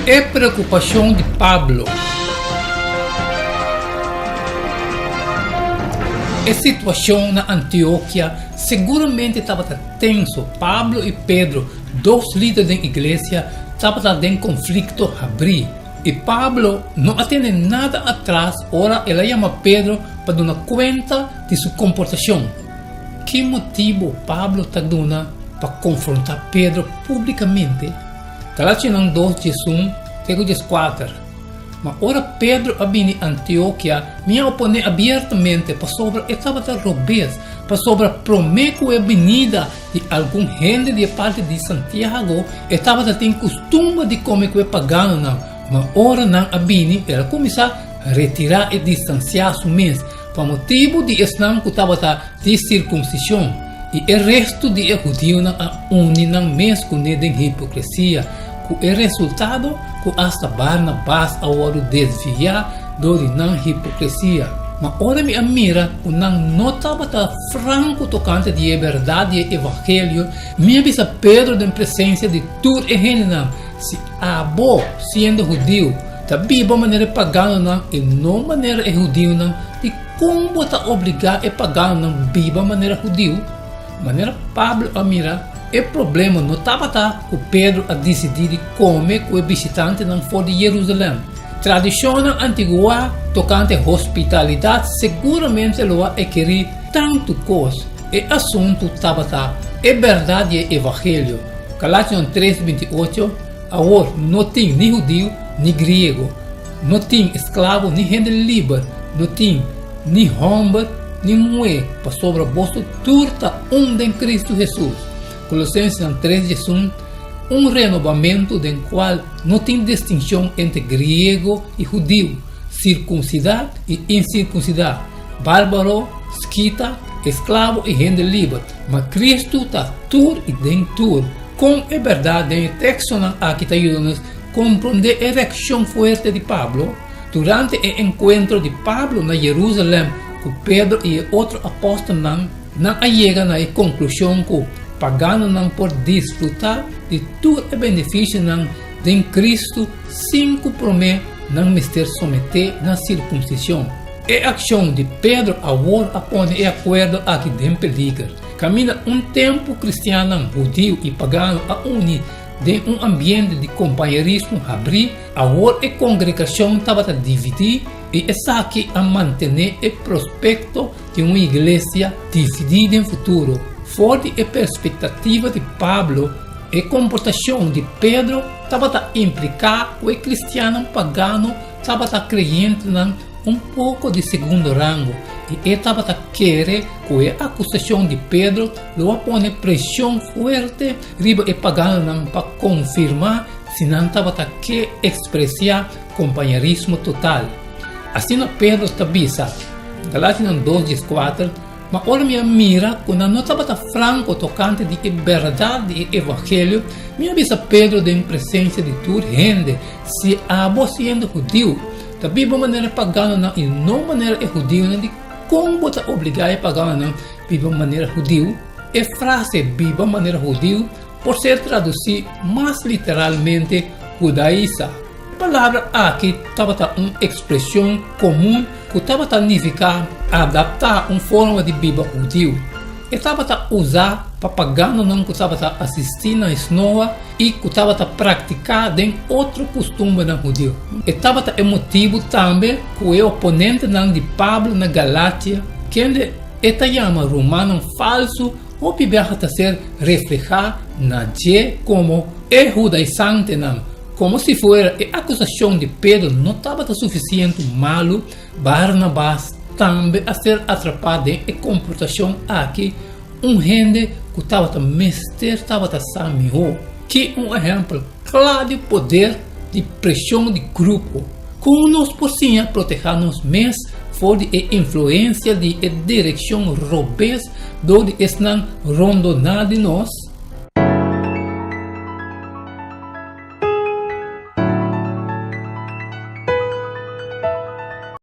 É preocupação de Pablo. A situação na Antioquia seguramente estava tenso. Pablo e Pedro, dois líderes da igreja, estavam em conflito abrir. E Pablo não atende nada atrás. Ora, ele chama Pedro para dar conta de sua comportação. Que motivo Pablo está dando para confrontar Pedro publicamente? Galatians 2:1, 4. Mas ora Pedro abini Antioquia, me opone abertamente para sobre estava da robês, para sobre prometo a venida de algum gente de parte de Santiago, estava da tem costume de comer com pagano não, mas ora não abini, ela começa a retirar e distanciar-se mesmo, por motivo de esnan que estava de circuncisão, e o resto de judeu não a une não mesmo com hipocrisia. O resultado que hasta Barnabás agora desviar do não hipocrisia. Mas ora me admira que não estava franco tocante de verdade e evangelho. Me avisa Pedro da presença de tudo e gente se abo sendo judeu, da Bíblia maneira pagano não e não maneira judeu não, de como está obrigado a pagano não Bíblia maneira judeu. Maneira Pablo admira. O problema não estava que Pedro a decidir comer com o visitante não for de Jerusalém. Tradição antiga tocante hospitalidade seguramente ela é querer tanto coisa. O assunto estava é verdade e evangelho. Galatians 3:28. Agora não tem nem judeu nem grego, não tem escravo nem gente livre, não tem nem homem nem mulher, para sobre vosso turta em Cristo Jesus. Colossenses 3:1, renovamento do qual não tem distinção entre grego e judeu, circuncidado e incircuncidado, bárbaro, esquita, escravo e gente livre. Mas Cristo está tudo e dentro. Com a verdade, o texto aqui está ajudando a compreender a reação forte de Pablo durante o encontro de Pablo na Jerusalém, com Pedro e outro apóstolo não chegam à conclusão que pagano não pode desfrutar de todo o benefício de Cristo sem comprometer não me ter someter na circuncisão. A ação de Pedro agora põe em acordo aqui em peligro. Caminha tempo cristiano, judeu e pagano a unir de ambiente de companheirismo abrir, agora a congregação estava a dividir e está aqui a manter o prospecto de uma igreja dividida em futuro. Fora a perspectiva de Pablo, a comportação de Pedro estava a implicar que o cristiano pagano estava a crente pouco de segundo rango e estava a querer que a acusação de Pedro lo põe pressão forte riba e pagano para confirmar se não estava a que expressar companheirismo total. Assim Pedro está bisa. Galatians 2:4. Mas olha minha mira, quando não estava franco tocante de verdade e evangelho, me avisa Pedro da presença de toda gente, se abo sendo judeu, da Bíblia maneira pagana e não maneira judeu, de como está obrigado a pagar na Bíblia maneira judeu, a frase Bíblia maneira judeu, por ser traduzida mais literalmente judaíza. A palavra aqui estava uma expressão comum que estava a significar adaptar uma forma de Bíblia judeu. Estava a usar para pagano não que estava a assistir na escola e que estava a praticar em outro costume na judeu. Estava a motivo também que o oponente de Pablo na Galácia, que ele chama romano falso, ou pibia a ser reflejado na G como judaizante não. Como se fosse a acusação de Pedro não estava suficiente malo, Barnabás também a ser atrapado em comportação aqui, gente que estava a mestre, estava a samir, que exemplo claro de poder de pressão de grupo. Como nós podemos proteger-nos mais fora de influência de direção robês, onde estão rondonando de nós,